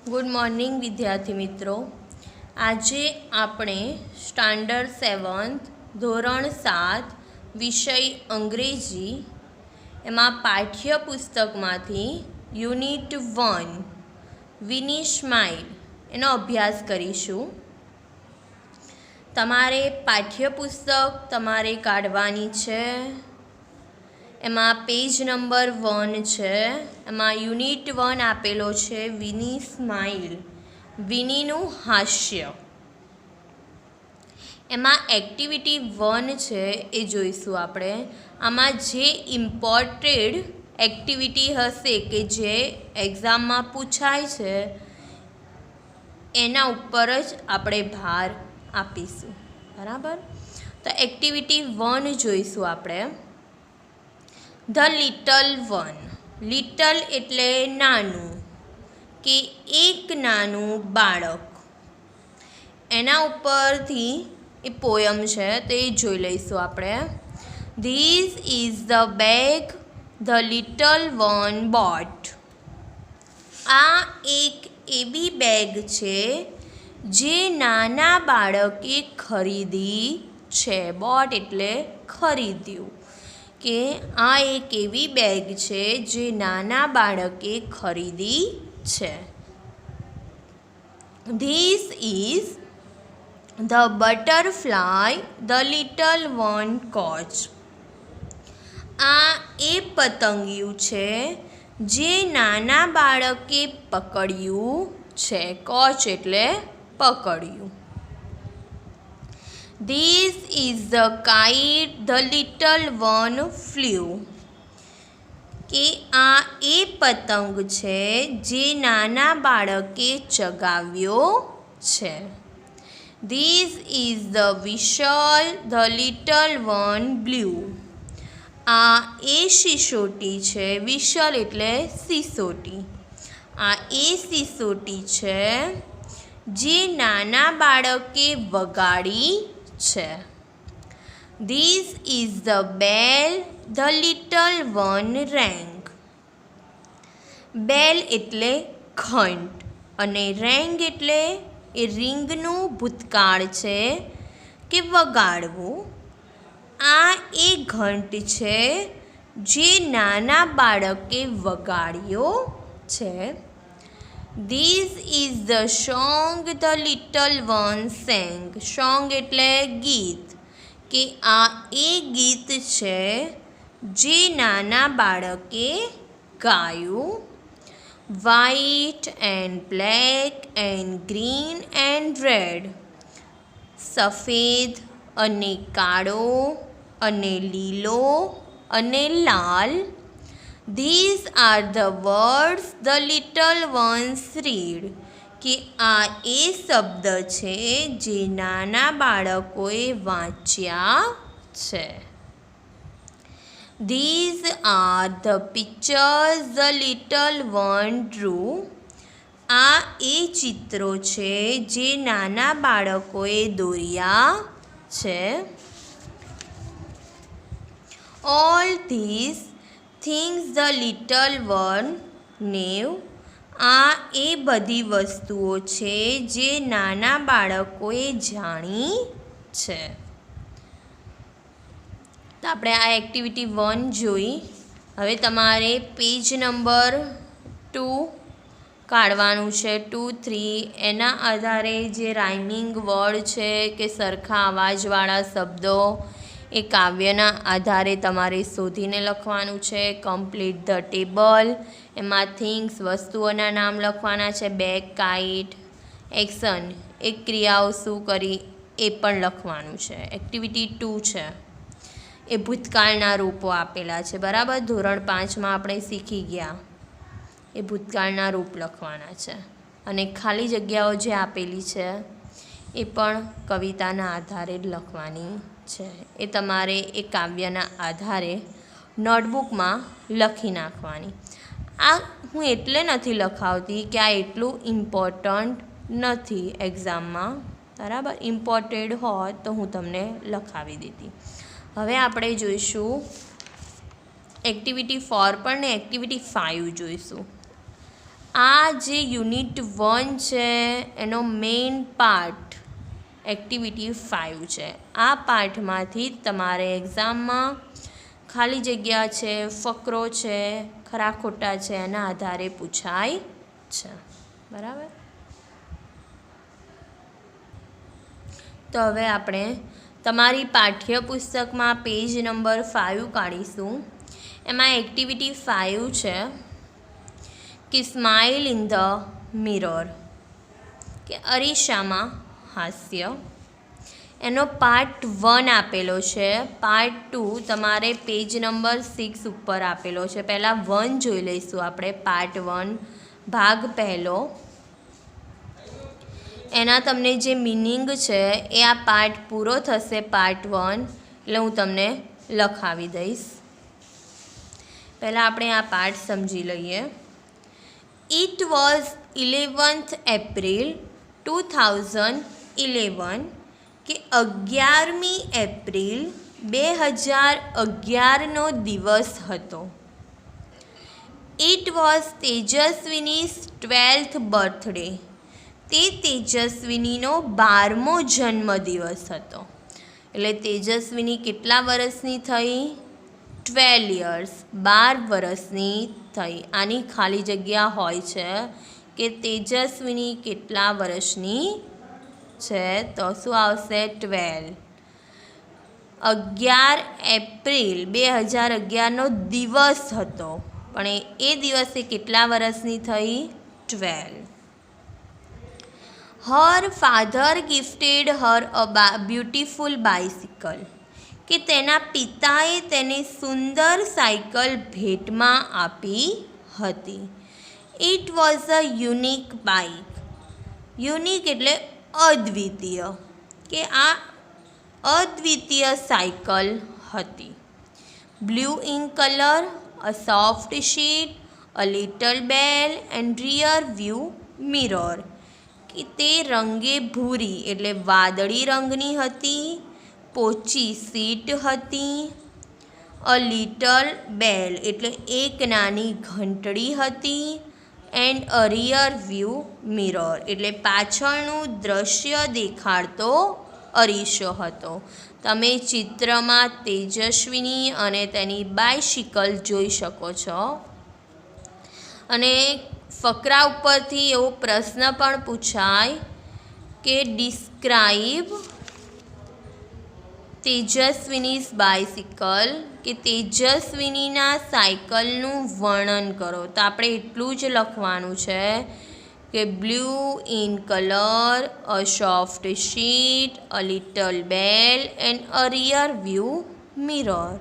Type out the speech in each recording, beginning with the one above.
Good morning વિદ્યાર્થી મિત્રો। આજે આપણે સ્ટાન્ડર્ડ 7th ધોરણ 7 વિષય અંગ્રેજી એમાં પાઠ્યપુસ્તકમાંથી યુનિટ 1 વિની સ્માઇલ એનો અભ્યાસ કરીશું। તમારે પાઠ્યપુસ્તક તમારે કાઢવાની છે। એમાં પેજ નંબર 1 છે। એમાં યુનિટ 1 આપેલો છે વિની સ્માઇલ, વિનીનું હાસ્ય। એમાં એક્ટિવિટી 1 છે એ જોઈશું આપણે। આમાં જે ઇમ્પોર્ટેડ એક્ટિવિટી હશે કે જે એક્ઝામમાં પૂછાય છે એના ઉપર જ આપણે ભાર આપીશું, બરાબર। તો એક્ટિવિટી 1 જોઈશું આપણે। ધ લિટલ વન, લિટલ એટલે નાનું કે એક નાનું બાળક, એના ઉપરથી એ પોયમ છે તો એ જોઈ લઈશું આપણે। This is the bag the little one boat, આ એક એવી બેગ છે જે નાના બાળકે ખરીદી છે। બોટ એટલે ખરીદ્યું, કે આ એક એવી બેગ છે જે નાના બાળકે ખરીદી છે। This is the butterfly the little one coach, આ એ પતંગિયું છે જે નાના બાળકે પકડ્યું છે। કોચ એટલે પકડ્યું। This is the kite the little one flew, કે આ એ પતંગ છે જે નાના બાળકે ચગાવ્યો છે। This is the whistle the little one blew, આ એ સિસોટી છે। વિશલ એટલે સિસોટી, આ એ સિસોટી છે જે નાના બાળકે વગાડી છે। This is the bell the little one rang, બેલ એટલે ઘંટ અને રેંગ એટલે એ રીંગનું ભૂતકાળ છે કે વગાડવું। આ એ ઘંટ છે જે નાના બાળકે વગાડ્યો છે। This is the song the little one sang, song એટલે ગીત, કે આ એ ગીત છે જે નાના બાળકે ગાયું। White and black and green and red, સફેદ અને કાળો અને લીલો અને લાલ। These are the words the little ones read, કે આ એ શબ્દ છે જે નાના બાળકોએ વાંચ્યા છે। These are the pictures the little one drew, આ એ ચિત્રો છે જે નાના બાળકોએ દોર્યા છે। All these things the little one knew, આ એ બધી વસ્તુઓ છે જે નાના બાળકોએ જાણી છે। તો આપણે આ એક્ટિવિટી 1 જોઈ। હવે તમારે પેજ નંબર 2 કાઢવાનું છે, 2, 3, એના આધારે જે રાઇમિંગ વર્ડ છે કે સરખા અવાજવાળા શબ્દો એ કાવ્યના આધારે તમારે શોધીને લખવાનું છે। કમ્પ્લીટ ધ ટેબલ, એમાં થિંગ્સ વસ્તુઓના નામ લખવાના છે। બેગ, કાઇટ, એક્શન એ ક્રિયાઓ શું કરી એ પણ લખવાનું છે। એક્ટિવિટી 2 છે એ ભૂતકાળના રૂપો આપેલા છે, બરાબર। ધોરણ 5માં આપણે શીખી ગયા એ ભૂતકાળના રૂપ લખવાના છે। અને ખાલી જગ્યાઓ જે આપેલી છે એ પણ કવિતાના આધારે જ લખવાની છે। એ તમારે એ કાવ્યના આધારે નોટબુકમાં લખી નાખવાની। આ હું એટલે નથી લખાવતી કે આ એટલું ઇમ્પોર્ટન્ટ નથી એક્ઝામમાં, બરાબર। ઇમ્પોર્ટેડ હોત તો હું તમને લખાવી દેતી। હવે આપણે જોઈશું એક્ટિવિટી 4 પણ ને એક્ટિવિટી 5 જોઈશું। આ જે યુનિટ 1 છે એનો મેઇન પાર્ટ એક્ટિવિટી 5 છે. આ પાઠમાંથી તમારે એક્ઝામમાં ખાલી જગ્યા છે, ફકરો છે, ખરા ખોટા છે, એના આધારે પૂછાય છે. બરાબર. તો હવે આપણે તમારી પાઠ્યપુસ્તકમાં પેજ નંબર 5 કાઢીશું. એમાં એક્ટિવિટી 5 છે કે સ્માઇલ ઇન ધ મિરર, કે અરીસામાં હાસ્ય. એનો પાર્ટ 1 આપેલો છે. પાર્ટ 2 તમારે પેજ નંબર 6 ઉપર આપેલો છે. પહેલાં 1 જોઈ લઈશું આપણે. પાર્ટ 1 ભાગ પહેલો. એના તમને જે મિનિંગ છે એ આ પાર્ટ પૂરો થશે પાર્ટ 1 એટલે હું તમને લખાવી દઈશ. પહેલાં આપણે આ પાર્ટ સમજી લઈએ. ઇટ વોઝ 11th એપ્રિલ 2011, કે 11મી એપ્રિલ 2011નો દિવસ હતો. It was Tejaswini's 12th birthday, તે તેજસ્વીનીનો 12મો જન્મદિવસ હતો. એટલે તેજસ્વીની કેટલા વર્ષની થઈ? 12 years, 12 વર્ષની થઈ. આની ખાલી જગ્યા હોય છે કે તેજસ્વીની કેટલા વર્ષની છે, તો શું આવશે? 12. 11 એપ્રિલ 2011નો દિવસ હતો, પણ એ દિવસે કેટલા વર્ષની થઈ? 12. Her father gifted her a beautiful bicycle, કે તેના પિતાએ તેને સુંદર સાયકલ ભેટમાં આપી હતી. It was a unique bike. Unique એટલે અદ્વિતીય, કે આ અદ્વિતીય સાયકલ હતી. Blue in colour, a soft seat, a little bell and rear view mirror, કે તે રંગે ભૂરી એટલે વાદળી રંગની હતી. પોચી સીટ હતી. અ લિટલ બેલ એટલે એક નાની ઘંટડી હતી. And a rear view mirror એટલે પાછળનું દ્રશ્ય દેખાડતો અરીસો હતો. તમે ચિત્રમાં તેજસ્વીની અને તેની બાઇસિકલ જોઈ શકો છો. અને ફકરા ઉપરથી એવો પ્રશ્ન પણ પૂછાય કે ડિસ્ક્રાઇબ તેજસ્વીનીઝ બાઇસિકલ, કે તેજસ્વીનીના સાયકલનું વર્ણન કરો. તો આપણે એટલું જ લખવાનું છે કે blue in colour, a soft seat, a little bell and a rear view mirror,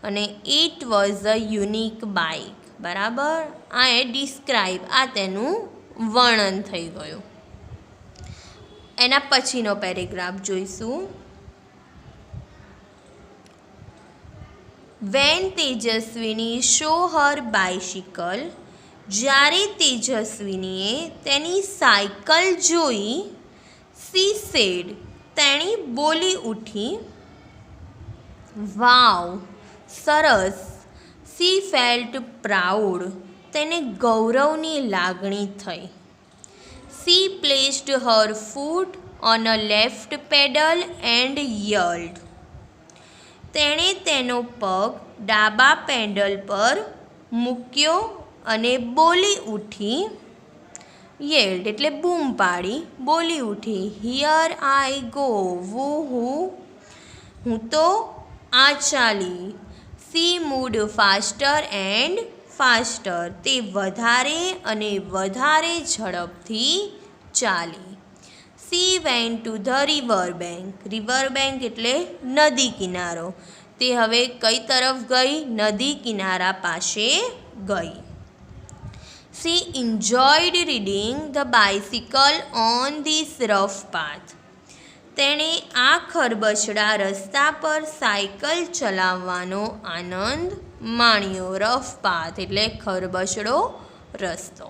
અને it was a unique bike. બરાબર. આ એ ડિસ્ક્રાઇબ, આ તેનું વર્ણન થઈ ગયું. એના પછીનો પેરેગ્રાફ જોઈશું. વેન તેજસ્વીની શો હર બાઇસિકલ, જ્યારે તેજસ્વીનીએ તેની સાયકલ જોઈ. સી સેડ, તેણી બોલી ઉઠી. વાવ, સરસ. સી ફેલ્ટ પ્રાઉડ, તેને ગૌરવની લાગણી થઈ. She placed her foot on a left pedal and yelled, તેણે તેનો પગ ડાબા પેડલ પર મૂક્યો અને બોલી ઉઠી. યેલ્ડ એટલે બૂમ પાડી, બોલી ઉઠી. હિયર આઈ ગો, હું તો આ ચાલી. C mood faster and faster, તે વધારે અને વધારે ઝડપથી ચાલી. C went to the river bank, river bank એટલે નદી કિનારો. તે હવે કઈ તરફ ગઈ? નદી કિનારા પાસે ગઈ. C enjoyed reading the bicycle on this rough path, તેણે આ ખરબચડા રસ્તા પર સાયકલ ચલાવવાનો આનંદ માણ્યો. રફ પાથ એટલે ખરબચડો રસ્તો.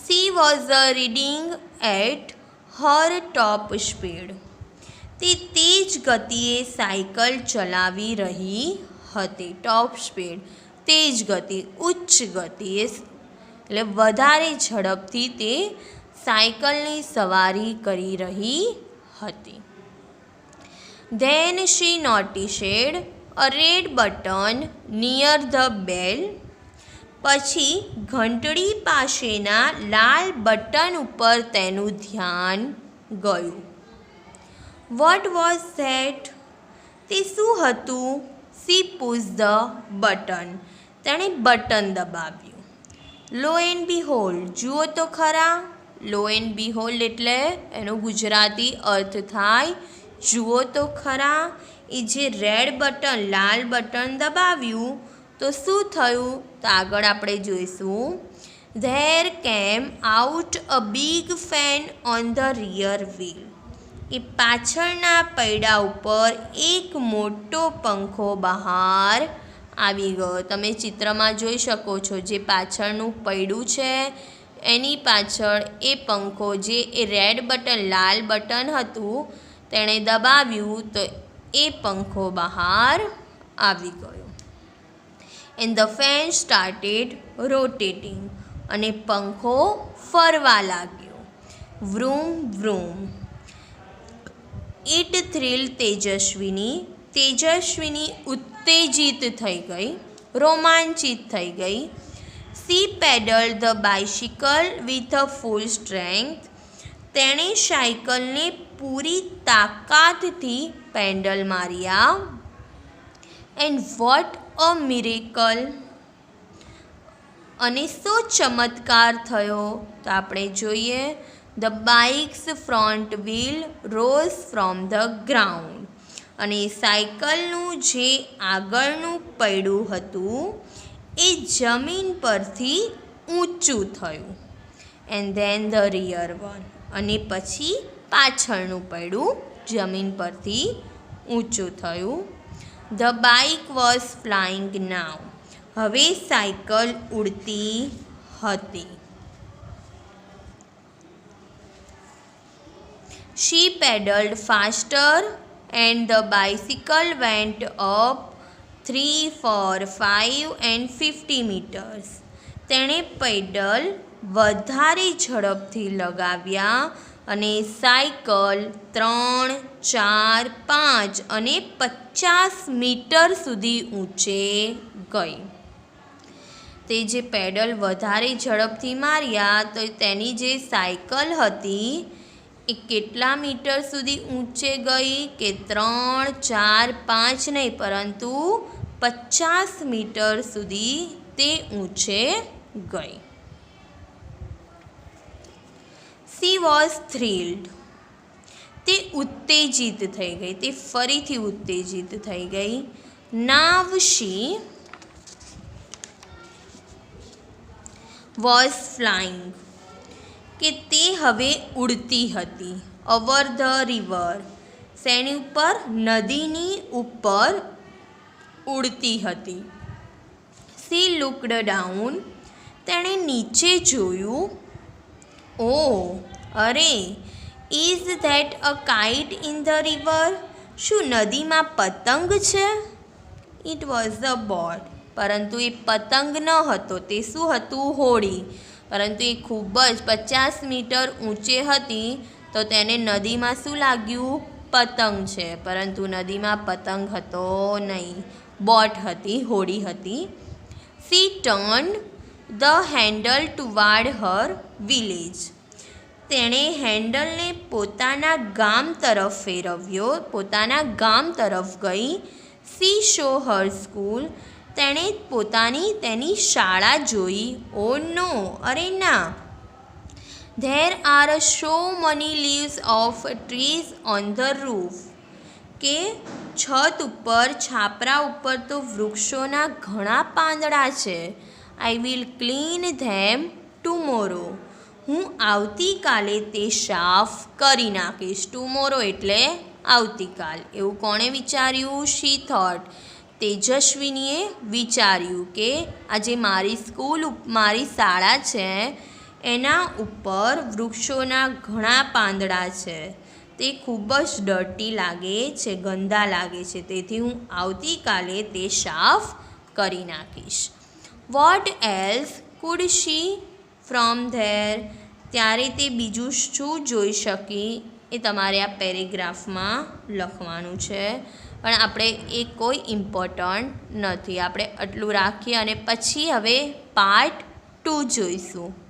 She was reading at her top speed, તે તેજ ગતિએ સાયકલ ચલાવી રહી હતી. ટોપ સ્પીડ તેજ ગતિ, ઉચ્ચ ગતિએ એટલે વધારે ઝડપથી તે સાયકલની સવારી કરી રહી હતી. Then she noticed a red button near the bell. પછી ઘંટડી પાસેના લાલ બટન ઉપર તેનું ધ્યાન ગયું. What was that? તે શું હતું? She pushed the button. તેણે બટન દબાવ્યું. Lo and behold, જુઓ તો ખરા. Lo and behold એટલે એનો ગુજરાતી અર્થ થાય જુઓ તો ખરા. એ જે રેડ બટન લાલ બટન દબાવ્યું તો શું થયું? તો આગળ આપણે જોઈશું. There came out a big fan on the rear wheel. એ પાછળના પૈડા ઉપર એક મોટો પંખો બહાર આવી ગયો. તમે ચિત્રમાં જોઈ શકો છો જે પાછળનું પૈડું છે એની પાછળ એ પંખો જે એ રેડ બટન લાલ બટન હતું તેણે દબાવ્યું તો એ પંખો બહાર આવી ગયો. And the fan started rotating. અને પંખો ફરવા લાગ્યો. Vroom vroom. It thrilled તેજસ્વીની. તેજસ્વીની ઉત્તેજિત થઈ ગઈ, રોમાંચિત થઈ ગઈ. She pedaled the bicycle with a full strength. તેણે સાયકલને પૂરી તાકાતથી પેન્ડલ માર્યા. And what a miracle! અને શું ચમત્કાર થયો? તો આપણે જોઈએ. The bike's front wheel rose from the ground. અને સાયકલનું જે આગળનું પૈડું હતું એ જમીન પરથી ઊંચું થયું. And then the rear one. અને પછી પાછળનું પૈડું જમીન પરથી ઊંચું થયું. The bike was flying now. હવે સાયકલ ઉડતી હતી. She pedaled faster and the bicycle went up 3, 4, 5 and 50 meters. તેણે પેડલ વધારે ઝડપથી લગાવ્યા અને સાયકલ 3, 4, 5 અને 50 મીટર સુધી ઊંચે ગઈ. તે જે પેડલ વધારે ઝડપથી માર્યા તો તેની જે સાયકલ હતી એ કેટલા મીટર સુધી ઊંચે ગઈ કે 3, 4, 5 નહીં પરંતુ 50 મીટર સુધી તે ઊંચે ગઈ. She was thrilled. તે ઉત્તેજિત થઈ ગઈ, તે ફરીથી ઉત્તેજિત થઈ ગઈ. Now she was flying. કે તે હવે ઉડતી હતી. Over the river. શેની ઉપર? નદીની ઉપર ઉડતી હતી. She looked down. તેણે નીચે જોયું. Oh, અરે, is that a kite in the river? શું નદીમાં પતંગ છે? It was a boat. પરંતુ એ પતંગ ન હતો, તે શું હતું? હોડી. પરંતુ એ ખૂબ જ 50 મીટર ઊંચે હતી તો તેને નદીમાં શું લાગ્યું? પતંગ છે. પરંતુ નદીમાં પતંગ હતો નહીં, બોટ હતી, હોડી હતી. She turned the handle toward her village. તેણે હેન્ડલને પોતાના ગામ તરફ ફેરવ્યો, પોતાના ગામ તરફ ગઈ. She saw her school. તેણે તેની શાળા જોઈ. Oh no, અરે ના. There are so many leaves of trees on the roof. કે છત ઉપર, છાપરા ઉપર તો વૃક્ષોના ઘણા પાંદડા છે. I will clean them tomorrow. હું આવતીકાલે તે સાફ કરી નાખીશ. ટુમોરો એટલે આવતીકાલ. એવું કોણે વિચાર્યું? She thought. તેજસ્વીનીએ વિચાર્યું કે આજે મારી શાળા છે એના ઉપર વૃક્ષોના ઘણા પાંદડા છે, તે ખૂબ જ ડર્ટી લાગે છે, ગંદા લાગે છે, તેથી હું આવતીકાલે તે સાફ કરી નાખીશ. What else could she from there, ત્યારે તે બીજું શું જોઈ શકી એ તમારે આ પેરેગ્રાફમાં લખવાનું છે. પણ આપણે એ કોઈ ઇમ્પોર્ટન્ટ નથી. આપણે આટલું રાખીએ અને પછી હવે પાર્ટ 2 જોઈશું.